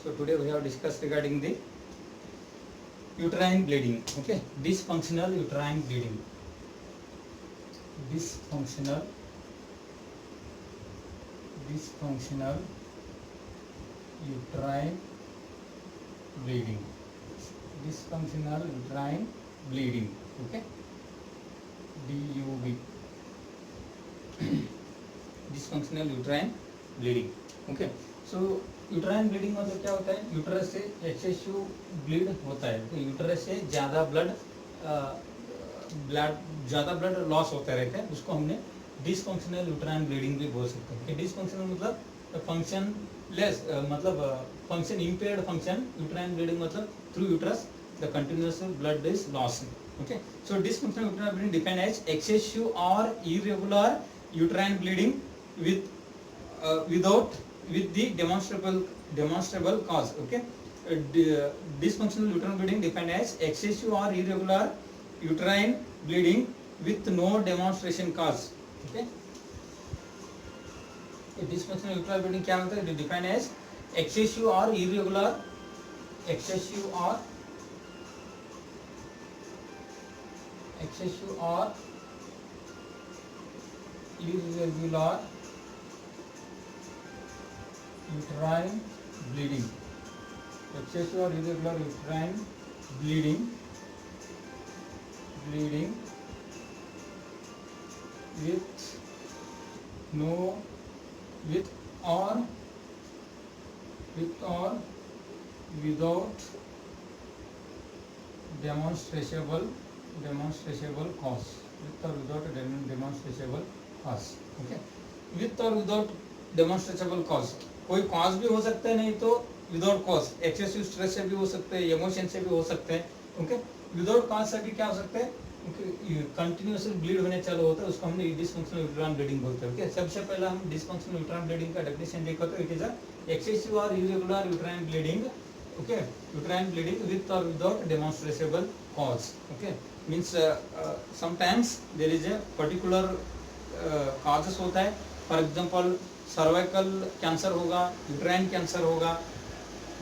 So today we have discussed regarding the uterine bleeding. Okay, dysfunctional uterine bleeding. Dysfunctional uterine bleeding. Dysfunctional uterine bleeding. Okay, DUB. Dysfunctional uterine bleeding. Okay, so uterine bleeding मतलब क्या होता है? Uterus से excessive bleed होता है, तो uterus से ज़्यादा ब्लड लॉस होता रहता है, उसको हमने डिसफंक्शनल यूट्राइन ब्लीडिंग भी बोल सकते हैं. कि डिसफंक्शनल मतलब फंक्शन लेस, मतलब function impaired function. Uterine bleeding मतलब through uterus the continuous blood is loss. Okay, so dysfunctional uterine bleeding defined as excessive or irregular uterine bleeding with the demonstrable cause. Okay, dysfunctional uterine bleeding defined as excessive or irregular uterine bleeding with no demonstration cause. Okay, dysfunctional uterine bleeding क्या होता है? Defined as excessive or irregular uterine bleeding. Excessive or irregular uterine bleeding with or without demonstrable cause. With or without demonstrable cause. Okay, with or without demonstrable cause. कोई cause भी हो सकता है, नहीं तो विदाउट कॉज. एक्सेसिव स्ट्रेस से भी हो सकते हैं, इमोशन से भी हो सकते हैं. ओके, विदाउट कॉज से भी क्या हो सकता है? कंटिन्यूअसली ब्लीड होने चालू होता है, उसको हमने डिसफंक्शनल यूट्राइन ब्लीडिंग बोलते हैं. ओके, सबसे पहला हम डिसफंक्शनल यूट्राइन ब्लीडिंग का डेफिनेशन देखते हैं. It is a excessive or irregular uterine bleeding. Okay, uterine bleeding with or without demonstrable cause. Okay, means sometimes there is a particular causes होता है. फॉर एग्जांपल सर्वाइकल कैंसर होगा, uterine cancer होगा,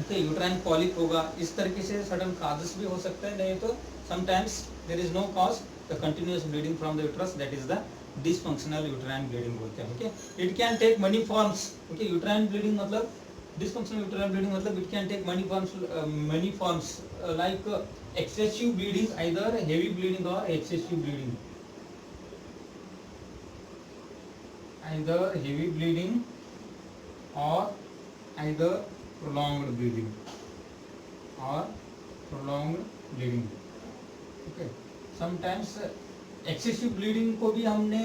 okay, uterine polyp होगा. इस तरीके से sudden causes भी हो सकते हैं, नहीं तो sometimes there is no cause, the continuous bleeding from the uterus, that is the dysfunctional uterine bleeding बोलते हैं. Okay, it can take many forms. Okay, uterine bleeding मतलब डिसफंक्शनल यूट्राइन ब्लीडिंग मतलब it can take many forms like excessive bleeding, either heavy bleeding or excessive bleeding. Either heavy bleeding or either prolonged bleeding Okay, sometimes excessive bleeding को भी हमने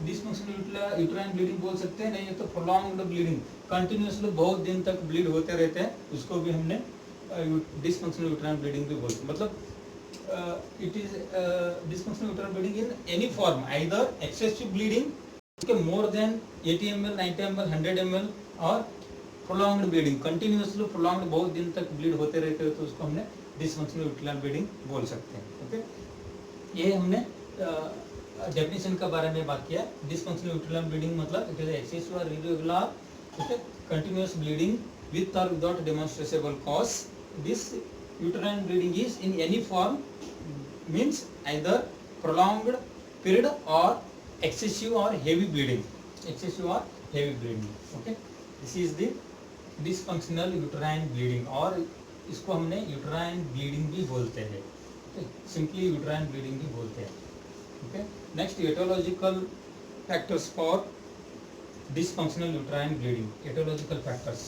dysfunctional uterine bleeding बोल सकते हैं, नहीं तो prolonged bleeding, continuously बहुत दिन तक bleed होते रहते हैं, उसको भी हमने dysfunctional uterine bleeding भी बोलते हैं. मतलब it is dysfunctional uterine bleeding in any form, either excessive bleeding more than 80 ml, 90 ml, 100 ml और prolonged bleeding, continuously prolonged बहुत दिन तक bleed होते रहते हैं, तो उसको हमने dysfunctional uterine bleeding बोल सकते हैं. ओके, ये हमने डेफिनेशन के बारे में बात किया. dysfunctional uterine bleeding मतलब it is excessive or irregular, okay, continuous bleeding with or without demonstrable cause. This uterine bleeding is in any form, means either prolonged period or excessive or heavy bleeding. Okay, this is the dysfunctional uterine bleeding, और इसको हमने uterine bleeding भी बोलते हैं. Okay, simply uterine bleeding भी बोलते हैं. Okay, next etiological factors for dysfunctional uterine bleeding. Etiological factors.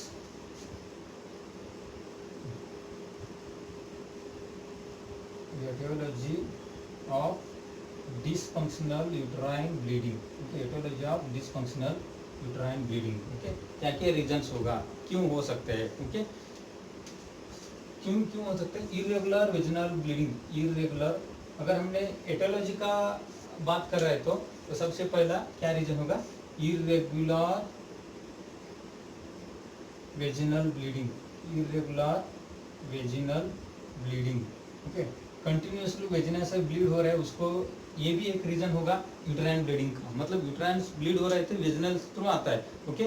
The etiology of dysfunctional uterine bleeding. Okay, etiology of dysfunctional uterine bleeding. Okay, क्या क्या रीजंस होगा, क्यों हो सकते हैं? ओके, क्यों हो सकते हैं? Irregular vaginal bleeding. इरेगुलर, अगर हमने एटियोलॉजी का बात कर रहे हैं तो सबसे पहला क्या रीजन होगा? Irregular vaginal bleeding. Okay, continuously vagina से ब्लीड हो रहा है, उसको ये भी एक रीजन होगा यूट्राइन ब्लीडिंग का. मतलब यूट्राइन ब्लीड हो रहा है तो वेजिनल थ्रू आता है. Okay,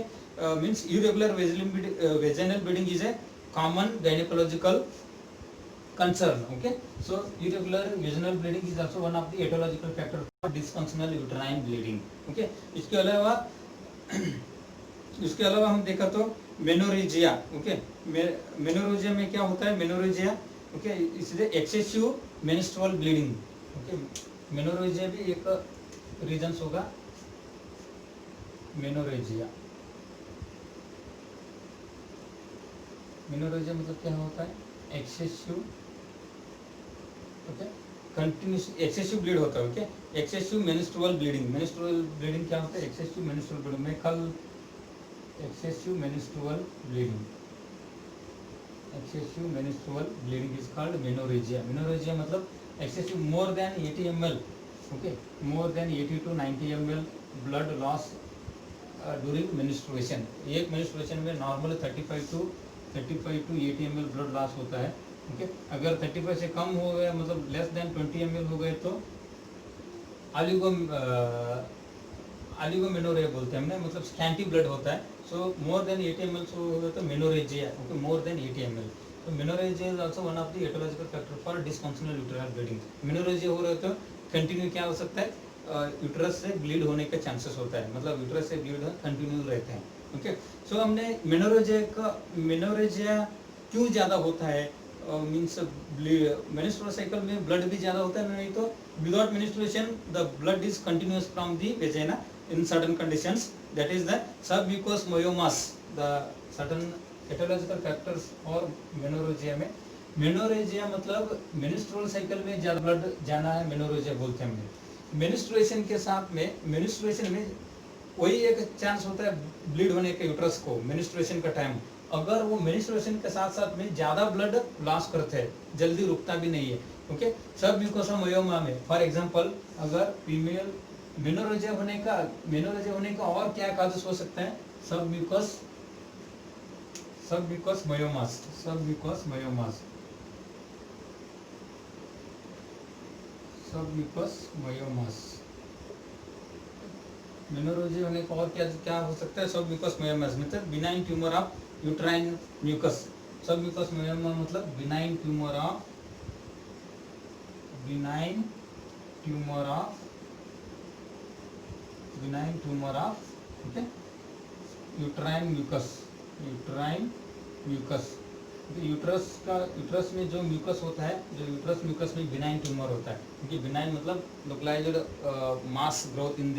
means irregular vaginal bleeding is a common gynecological concern. Okay, so irregular vaginal bleeding is also one of the etiological factor for dysfunctional uterine bleeding. Okay, इसके अलावा हम देखा तो मेनोरेजिया. ओके, मेनोरेजिया में क्या होता है? मेनोरेजिया ओके, इसलिए excessive menstrual bleeding. Okay, menorrhagia भी एक रीजन होगा. मेनोरेजिया मतलब क्या होता है? Excessive okay, continuous excessive bleed होता है. Okay, excessive menstrual bleeding. Menstrual bleeding क्या होता है? एक्सेसिव मेंस्ट्रुअल ब्लीडिंग में कल excessive menstrual bleeding. Excessive menstrual bleeding is called menorrhagia. Menorrhagia मतलब excessive more than 80 ml. Okay, more than 80 to 90 ml blood loss during menstruation. एक menstruation में normal 35 to 80 ml blood loss होता है. Okay, अगर 35 से कम हो गया मतलब लेस देन 20 ml हो गए तो ऑलिगोमेनोरिया बोलते हैं हमने, मतलब स्कैंटी ब्लड होता है. सो मोर देन 80 ml हो गया तो menorrhagia. Okay, more than 80 ml. तो menorrhagia is also one of the etiological factor for dysfunctional uterine bleeding. Menorrhagia हो रहा है तो कंटिन्यू क्या हो सकता है? यूटरस से ब्लीड होने का चांसेस होता है, मतलब यूटरस से ब्लीड कंटिन्यू रहते हैं. ओके, सो हमने मेनोरेजिया क्यों ज़्यादा होता है? मीन्स मेंस्ट्रुअल साइकिल में ब्लड भी ज़्यादा होता है, नहीं तो without menstruation the blood is continuous from the vagina in certain conditions, that is the submucous myomas. The certain etiological factors और मेनोरेजिया में. मेनोरेजिया मतलब मेंस्ट्रुअल साइकिल में ज़्यादा ब्लड जाना है, मेनोरेजिया बोलते हैं हमने. मेंस्ट्रुएशन के साथ में, मेंस्ट्रुएशन में वही एक चांस होता है ब्लीड होने के यूट्रस को मेंस्ट्रुएशन का टाइम. अगर वो मेंस्ट्रुएशन के साथ साथ में ज़्यादा ब्लड लॉस करते हैं, जल्दी रुकता भी नहीं है. ओके, सबम्यूकोसा मयोमा में फॉर एग्जांपल अगर फीमेल मेनोरेजिया होने का और क्या काजेस हो सकते हैं? सबम्यूकस मयोमास. मेनोरेजिया होने का और क्या हो सकता है? सबम्यूकस मयोमास मतलब benign tumour of uterine mucus. Submucous myoma मतलब benign tumour of okay uterine mucus. Uterus में जो म्यूकस होता है, जो यूट्रस म्यूकस में बिनाइन ट्यूमर होता है, क्योंकि बिनाइन मतलब localised mass growth in the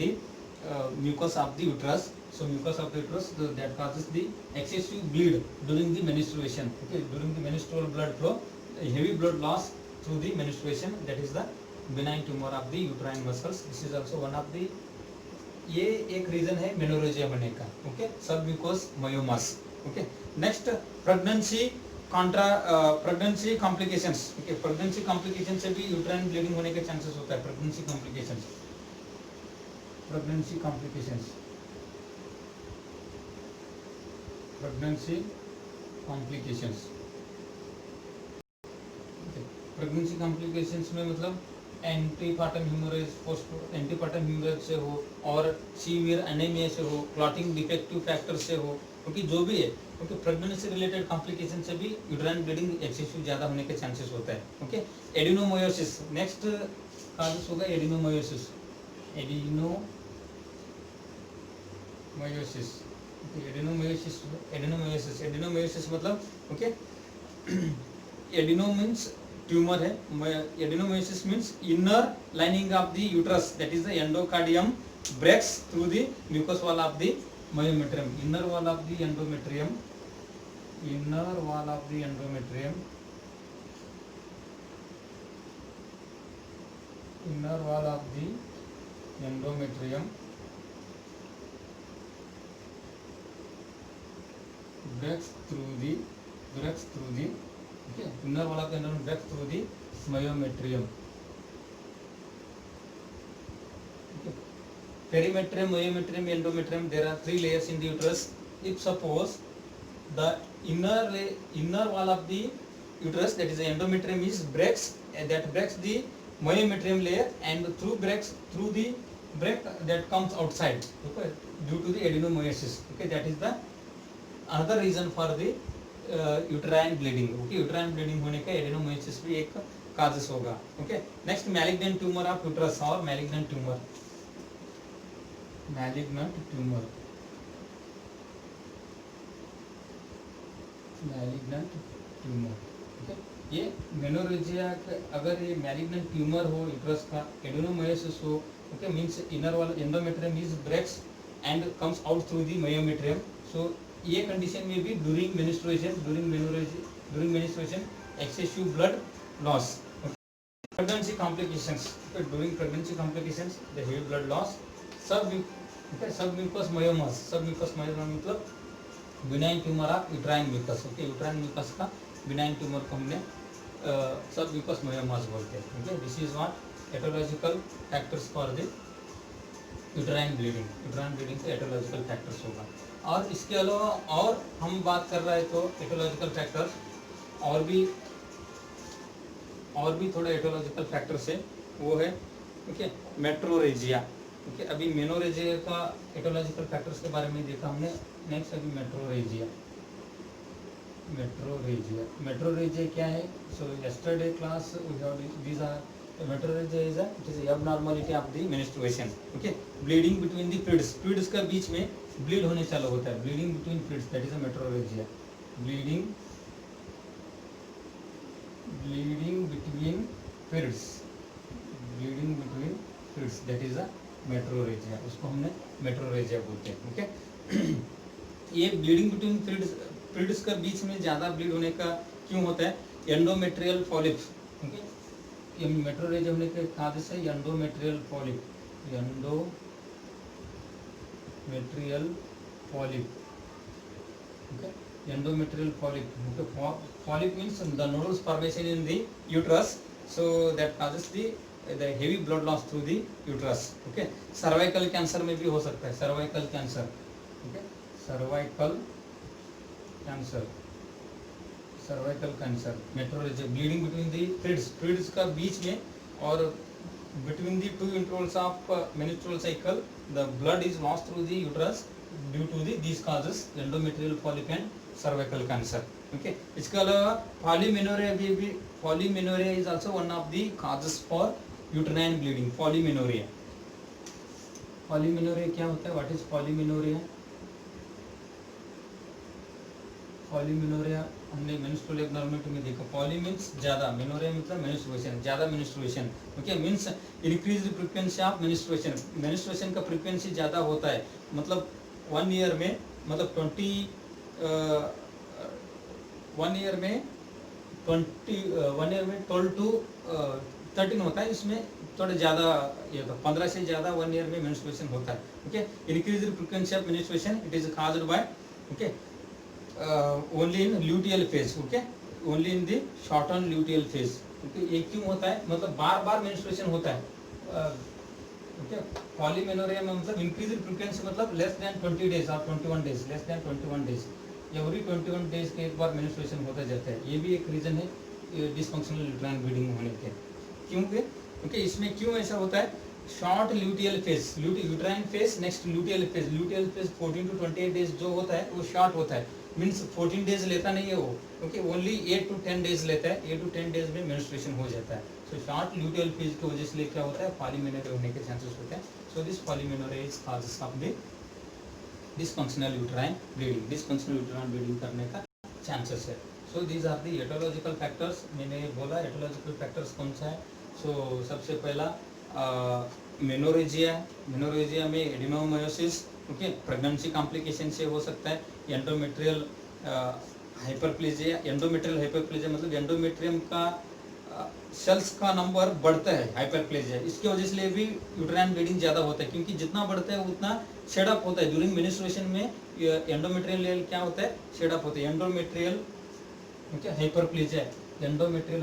mucus of the uterus. So mucus of the uterus that causes the excessive bleed during the menstruation. Okay, during the menstrual blood flow, heavy blood loss through the menstruation, that is the benign tumour of the uterine muscles. This is also one of the, ये एक reason है menorrhagia होने का. Okay, submucous myomas. Okay, next pregnancy complications. Okay, pregnancy complication से भी uterine bleeding होने के chances होता है. प्रेगनेंसी कॉम्प्लिकेशंस प्रेगनेंसी कॉम्प्लिकेशंस में मतलब एंटीपार्टम ह्यूमरेज, पोस्ट एंटीपार्टम ह्यूमरेज से हो और सीवियर एनीमिया से हो, क्लॉटिंग डिफेक्टिव फैक्टर से हो, क्योंकि जो भी है क्योंकि प्रेगनेंसी रिलेटेड कॉम्प्लिकेशन से भी यूट्राइन ब्लीडिंग एक्सेसिव ज़्यादा होने के चांसेस होता है. ओके, एडिनोमायोसिस नेक्स्ट काजेस होगा. एडिनोमायोसिस मतलब ओके, एडिनो मीन्स ट्यूमर है. Adenomyosis means inner lining of the uterus, that is the endocardium breaks through the mucus wall of the myometrium. Inner wall of the endometrium breaks through the okay, inner wall of the endometrium breaks through the myometrium. Okay, perimetrium, myometrium, endometrium, there are 3 layers in the uterus. If suppose the inner wall of the uterus, that is the endometrium, is breaks the myometrium layer, and through the break that comes outside, okay, due to the adenomyosis. Okay, that is the another reason for the uterine bleeding. Okay, uterine bleeding होने का adenomyosis भी एक causes होगा। Okay, next malignant tumour of uterus और malignant tumour, malignant tumour, malignant tumour. Okay, ये menorrhagia अगर ये malignant tumour हो यूट्रस का, एडेनोमायोसिस हो, ओके, मींस इनर वाला endometrium is breaks and comes out through the myometrium. So ये condition में भी during menstruation, during menstruation excessive blood loss, pregnancy complications, okay, during pregnancy complications the heavy blood loss, submucous myomas, submucous myoma मतलब benign tumor of uterine mucus। Okay, uterine mucus का benign tumor को हमने submucous myomas बोलते हैं। Okay, this is what aetiological factors for the uterine bleeding. Uterine bleeding के aetiological factors होगा। और इसके अलावा और हम बात कर रहे हैं तो एटोलॉजिकल फैक्टर्स और भी थोड़े एटोलॉजिकल फैक्टर्स है, वो है ओके मेट्रोरेजिया। ओके, अभी मेनोरेजिया का एटोलॉजिकल फैक्टर्स के बारे में देखा हमने। नेक्स्ट अभी मेट्रोरेजिया। मेट्रोरेजिया क्या है? So yesterday class we have these are metrorrhagia is it is abnormality of the menstruation. Okay, bleeding between the fluids का बीच में ब्लीड होने चालू होता है, bleeding between fluids, that is a metrorrhagia. Bleeding between fluids, that is a metrorrhagia, उसको हमने metrorrhagia बोलते हैं। ओके, ये ब्लीडिंग बिटवीन फ्लूइड्स का बीच में ज़्यादा ब्लीड होने का क्यों होता है? Endometrial polyp. ओके, ये मेट्रोरेजिया होने के कारण से endometrial polyp, okay, endometrial polyp. Okay, polyp means the nodules formation in the uterus, so that causes the heavy blood loss through the uterus. Okay, cervical cancer में भी हो सकता है, cervical cancer. Okay, cervical cancer, metrorrhagia, bleeding between the fluids का बीच में, और between the two intervals of menstrual cycle the blood is lost through the uterus due to these causes, endometrial polyp and cervical cancer. Okay, इसके अलावा polymenorrhea is also one of the causes for uterine bleeding. Polymenorrhea क्या होता है? What is polymenorrhea? हमने menstrual abnormality में देखा। Poly means ज्यादा, मेनोरिया मतलब मेंस्ट्रुएशन, ज्यादा menstruation. Okay, means increased frequency of menstruation का फ्रीक्वेंसी ज्यादा होता है, मतलब 1 ईयर में, मतलब 1 ईयर में 12 to 13 होता है, इसमें थोड़ा ज़्यादा ये 15 से ज़्यादा 1 ईयर में मेंस्ट्रुएशन होता है। Okay, increased frequency of menstruation, it is caused by okay only in luteal phase. Okay, only in the shorten luteal phase. Okay, ये क्यों होता है? मतलब बार मेंस्ट्रुएशन होता है। ओके, पॉलीमेनोरिया में मतलब इंक्रीज्ड फ्रीक्वेंसी, मतलब लेस देन 20 डेज और 21 days, less than 21 days, every 21 days के एक बार मेंस्ट्रुएशन होता जाता है। ये भी एक रीजन है डिसफंक्शनल यूट्राइन ब्लीडिंग होने के। क्योंकि ओके, इसमें क्यों ऐसा होता है? Short luteal phase, uterine phase, next luteal phase 14 to 28 days जो होता है वो शॉर्ट होता है, मीन्स 14 डेज लेता नहीं है वो। ओके, ओनली 8 to 10 डेज लेता है, 8 to 10 डेज में मेंस्ट्रुएशन हो जाता है। सो शॉर्ट ल्यूटियल फेज की वजह से क्या होता है? पॉलीमेनोरिया होने के चांसेस होते हैं। So this polymenorrhoea is causes of the dysfunctional uterine bleeding करने का चांसेस है। So these are the aetiological factors. मैंने बोला एटोलॉजिकल फैक्टर्स कौन सा है? सो सबसे पहला मेनोरेजिया में एडेनोमायोसिस, ओके, प्रेगनेंसी कॉम्प्लिकेशन से हो सकता है। एंडोमेट्रियल हाइपरप्लेजिया मतलब एंडोमेट्रियम का सेल्स का नंबर बढ़ता है, हाइपरप्लेजिया, इसकी वजह से भी यूट्राइन ब्लीडिंग ज़्यादा होता है, क्योंकि जितना बढ़ता है उतना शेडअप होता है। ड्यूरिंग मेंस्ट्रुएशन में एंडोमेट्रियल लेवल क्या होता है? शेडअप होता है। Endometrial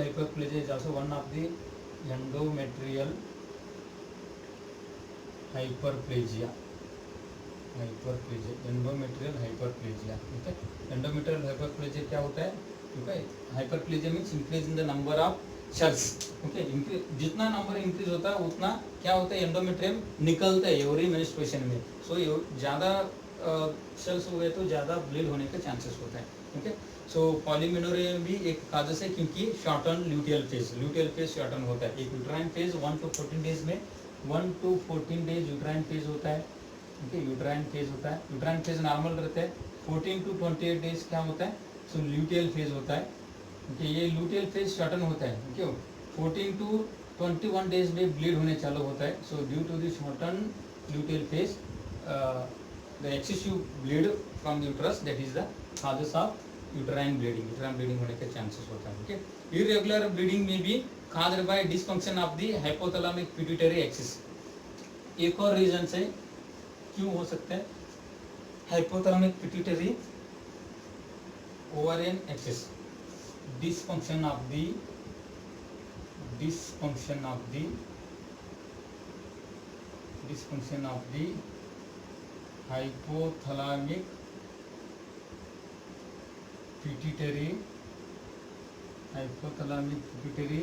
hyperplasia is also one of the endometrial hyperplasia. Endometrial hyperplasia क्या होता है? Okay, hyperplasia means increase in the number of cells. Okay, जितना नंबर इंक्रीज होता है उतना क्या होता है? एंडोमेट्रियम निकलता है एवरी मेंस्ट्रुएशन में। सो ज़्यादा सेल्स हुए तो ज़्यादा ब्लीड होने के चांसेस होता है। ओके। सो पॉलीमेनोरिया में भी एक काजस है क्योंकि शॉर्टन ल्यूटियल फेज शॉर्टन होता है। एक यूट्राइन फेज 1 to 14 डेज में 1 to 14 डेज यूट्राइन फेज होता है। ओके, यूट्राइन फेज होता है। यूट्राइन फेज नॉर्मल रहता है। 14 to 28 डेज क्या होता है? सो ल्यूटियल फेज होता है। ओके, ये ल्यूटियल फेज शॉर्टन होता है। क्यों? 14 to 21 डेज में ब्लीड होने चालू होता है। So due to the shorten luteal phase the excessive bleed from uterus, that is the causes of uterine bleeding होने के चांसेस होता है। ओके, इरेगुलर ब्लीडिंग में भी caused by dysfunction of the hypothalamic pituitary axis। एक और reason से क्यों हो सकता है? Hypothalamic pituitary ovarian axis, dysfunction of the hypothalamic pituitary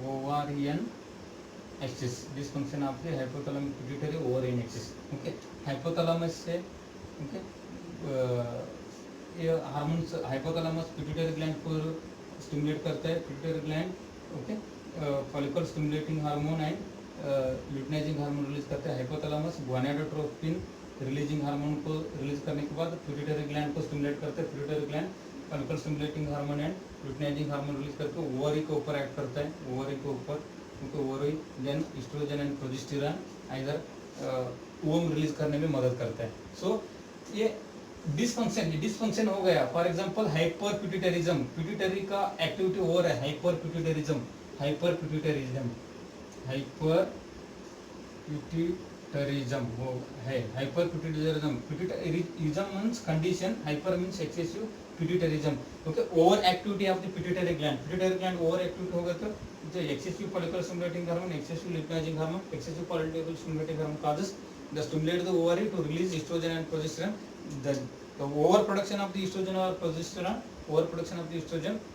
ovarian axis, dysfunction of the hypothalamic pituitary ovarian axis। Okay, hypothalamus से ओके ये हार्मोन्स, हाइपोथैलेमस पिट्यूटरी ग्लैंड को स्टिमुलेट करता है। Pituitary gland okay follicle stimulating hormone and luteinising hormone release करता है। Hypothalamus gonadotropin releasing hormone को release करने के बाद पिट्यूटरी ग्लैंड को स्टिमुलेट करता है। Pituitary gland follicle stimulating hormone and luteinising hormone release करके ओवरी के ऊपर एक्ट करता है। ओवरी के ऊपर क्योंकि ovary then oestrogen and progesterone either ovum release करने में मदद करता है। सो ये डिसफंक्शन हो गया। For example hyper pituitarism, pituitary का एक्टिविटी ओवर है। हाइपर पिट्यूटरिज्म वो है। Hyper pituitarism means condition, hyper means excessive pituitarism. Okay, over activity of the pituitary gland over activity होगा तो जो excessive follicle stimulating hormone, excessive luteinizing hormone, excessive follicle stimulating hormone causes the stimulate the ovary to release estrogen and progesterone। The overproduction of the estrogen or progesterone,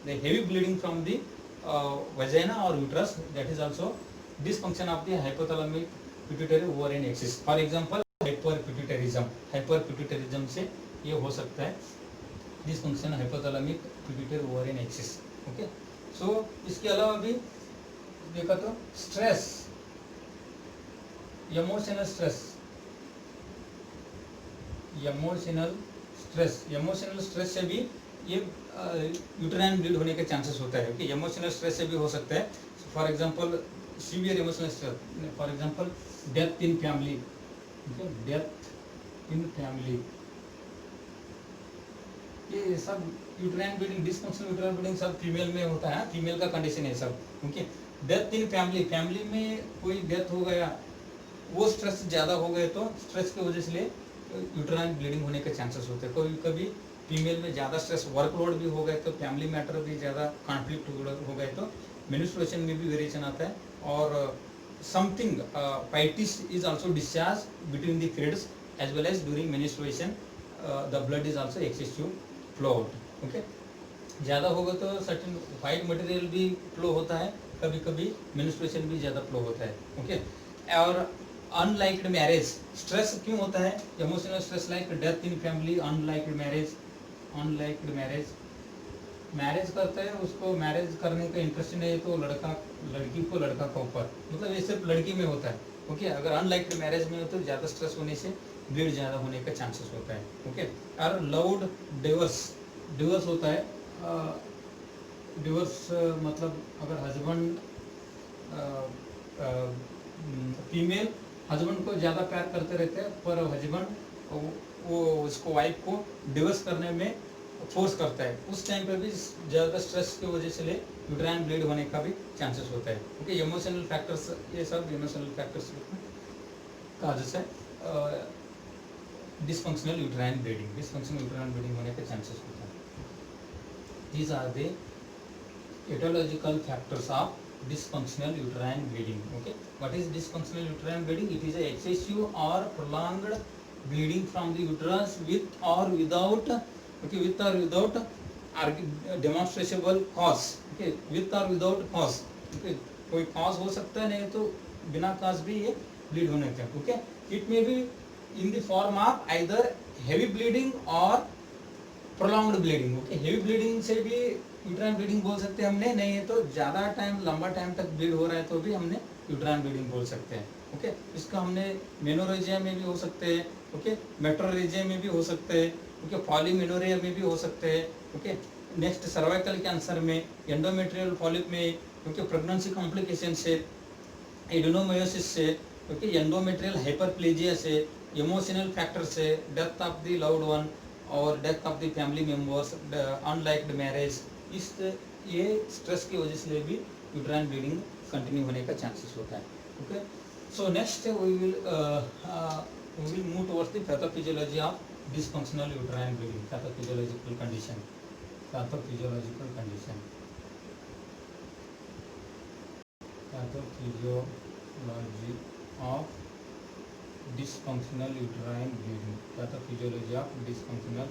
the heavy bleeding from the vagina or uterus, that is also dysfunction of the hypothalamic pituitary ovarian axis। For example hyperpituitarism से ये हो सकता है dysfunction hypothalamic pituitary ovarian axis। Okay, so इसके अलावा भी देखा तो स्ट्रेस, इमोशनल स्ट्रेस से भी ये यूट्राइन ब्लीड होने के चांसेस होता है। कि इमोशनल स्ट्रेस से भी हो सकता है। For example severe emotional stress, for example death in family, ये सब uterine bleeding, dysfunctional uterine bleeding सब फीमेल में होता है। फीमेल का कंडीशन है सब। ओके, डेथ इन फैमिली में कोई डेथ हो गया, वो स्ट्रेस ज़्यादा हो गए तो स्ट्रेस की वजह से यूट्राइन ब्लीडिंग होने के चांसेस होते हैं। कभी फीमेल में ज़्यादा स्ट्रेस, वर्कलोड भी हो गए तो, फैमिली मैटर भी ज़्यादा कॉन्फ्लिक्ट हो गए तो मेंस्ट्रुएशन में भी वेरिएशन आता है। और समथिंग पाइटिस is also discharge between the periods as well as during menstruation the blood is also excessive flow out. Okay, ज़्यादा होगा तो सर्टेन वाइट मटेरियल भी फ्लो होता है, कभी कभी मेंस्ट्रुएशन भी ज़्यादा फ्लो होता है। ओके, और अनलाइक्ड मैरिज, स्ट्रेस क्यों होता है? Emotional stress like death in family, unliked marriage करता है, उसको मैरिज करने का इंटरेस्ट नहीं है तो लड़की को लड़का का ऊपर, मतलब ये सिर्फ लड़की में होता है। ओके, अगर अनलाइक्ड मैरिज में हो तो ज़्यादा स्ट्रेस होने से ब्लीड ज़्यादा होने का चांसेस होता है। ओके, और लाउड डिवोर्स होता है। डिवोर्स मतलब अगर हस्बैंड फीमेल हस्बैंड को ज़्यादा प्यार करते रहते हैं पर हस्बैंड वो उसको वाइफ को डिवोर्स करने में फोर्स करता है, उस टाइम पे भी ज़्यादा स्ट्रेस की वजह से यूट्राइन ब्लीड होने का भी चांसेस होता है। ओके, इमोशनल फैक्टर्स, ये सब इमोशनल फैक्टर्स काजेस है डिस्फंक्शनल यूट्राइन ब्लीडिंग होने के चांसेस होता है। These are the aetiological factors of dysfunctional uterine bleeding। Okay, what is dysfunctional uterine bleeding? It is a excessive or prolonged bleeding from the uterus with or without demonstrable cause। Okay, with or without cause। Okay, कोई cause हो सकता है, नहीं तो बिना cause भी ये bleed होने का। Okay, it may be in the form of either heavy bleeding or prolonged bleeding, okay, heavy bleeding से भी यूट्राइन ब्लीडिंग बोल सकते हैं हमने, नहीं है तो ज़्यादा टाइम लंबा टाइम तक ब्लीड हो रहा है तो भी हमने यूट्राइन ब्लीडिंग बोल सकते हैं, ओके। इसका हमने मेनोरेजिया में भी हो सकते हैं, ओके, मेट्रोरेजिया में भी हो सकते हैं, ओके, पॉलीमेनोरिया में भी हो सकते हैं, ओके। नेक्स्ट सर्वाइकल कैंसर में, एंडोमेट्रियल पॉलिप में, ओके, प्रेगनेंसी कॉम्प्लिकेशन से, एडेनोमायोसिस से, ओके, एंडोमेट्रियल हाइपरप्लेजिया से, इमोशनल फैक्टर से, death of the loved one और death of the family members, unliked marriage, इस ये स्ट्रेस की वजह से भी यूट्राइन ब्लीडिंग कंटिन्यू होने का चांसेस होता है, okay. So next we will move towards the pathophysiology of dysfunctional uterine bleeding, pathophysiological condition, pathophysiological condition, pathophysiology of dysfunctional uterine bleeding, pathophysiology of dysfunctional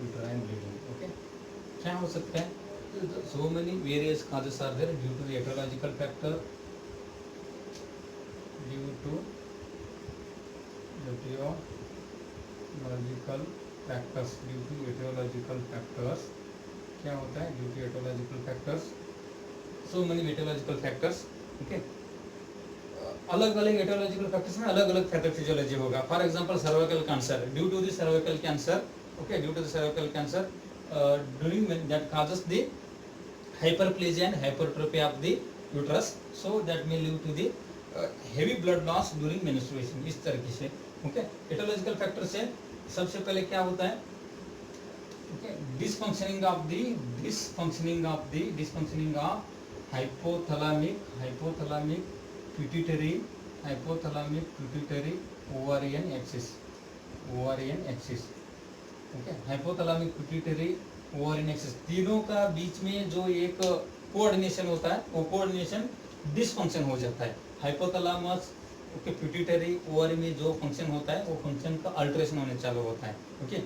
uterine bleeding, okay। क्या हो सकता है? So many various causes are there due to the etiological factor, due to etiological factors, due to etiological factors, क्या होता है? due to etiological factors, so many etiological factors, okay। अलग अलग aetiological factors में अलग अलग पैथोफिजियोलॉजी होगा। For example cervical cancer, due to the cervical cancer, okay, due to the cervical cancer during that causes the hyperplasia and hypertrophy of the uterus, so that may lead to the heavy blood loss during menstruation, इस तरीके से, okay. Aetiological factor से सबसे पहले क्या होता है, okay, dysfunctioning of hypothalamic pituitary ovarian axis, okay, hypothalamic pituitary ovarian axis, तीनों का बीच में जो एक कोऑर्डिनेशन होता है वो कोऑर्डिनेशन डिसफंक्शन हो जाता है। हाइपोथैलेमस, ओके, पिट्यूटरी ओवारी में जो फंक्शन होता है वो फंक्शन का अल्टरेशन होने चालू होता है, ओके।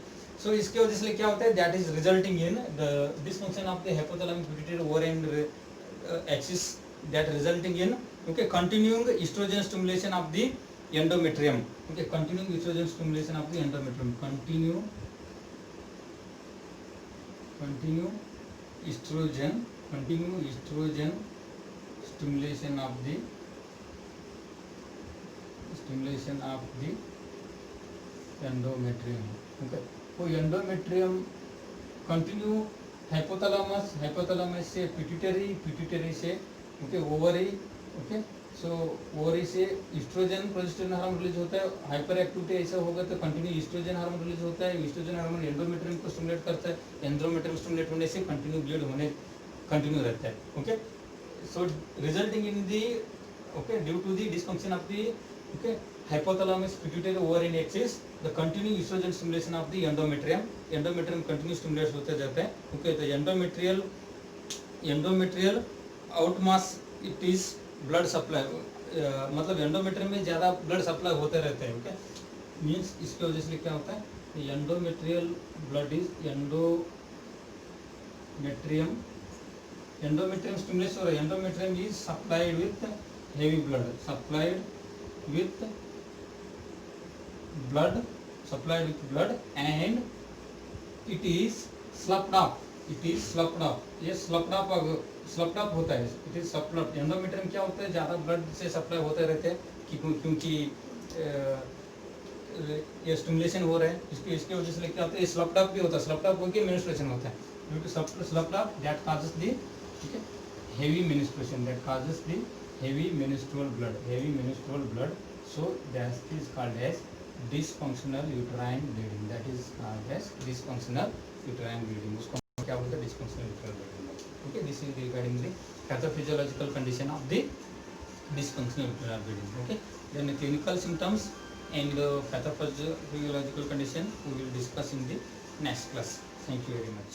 सो इसके वजह से क्या होता है, that is resulting in the dysfunction of the hypothalamic pituitary ovarian axis, that resulting in, okay, continuing estrogen stimulation of the endometrium, okay, continuing estrogen stimulation of the endometrium, continue estrogen stimulation of the endometrium, okay। तो endometrium continue hypothalamus से pituitary से, okay, ovary, okay, सो ovary से oestrogen progesterone hormone release होता है। Hyper activity ऐसा होगा तो continue oestrogen hormone release होता है, ईस्ट्रोजन हार्मोन एंडोमेट्रियम को स्टिमुलेट करता है, एंडोमेट्रियम स्टिमुलेट होने से कंटिन्यू ब्लीड होने कंटिन्यू रहता है, okay. So resulting in the, okay, due to the dysfunction of the, okay, hypothalamus pituitary ovarian axis, the continuing estrogen stimulation of the endometrium continue stimulate होते जाता है, okay. तो endometrial आउटमास it is blood supply, मतलब endometrium में ज़्यादा blood supply होते रहते हैं, ओके। मीन्स इसकी वजह से क्या होता है, endometrial blood is endometrium stimulate और endometrium is supplied with heavy blood and it is sloughed off, ये sloughed off होता है, it is sloughed off। Endometrium क्या होता है, ज़्यादा ब्लड से सप्लाई होते रहते हैं क्योंकि ये स्टिमुलेशन हो रहा है, इसकी वजह से क्या होता है, sloughed off भी होता है, sloughed off होकर मेंस्ट्रुएशन होता है, due to sloughed off that causes the, okay, heavy menstruation, that causes the heavy menstrual blood, so that is called as dysfunctional uterine bleeding, that is called as dysfunctional uterine bleeding, उसको क्या बोलते हैं, dysfunctional uterine bleeding, okay। This is regarding the pathophysiological condition of the dysfunctional uterine bleeding, okay। Then the clinical symptoms and pathophysiological condition we will discuss in the next class. Thank you very much.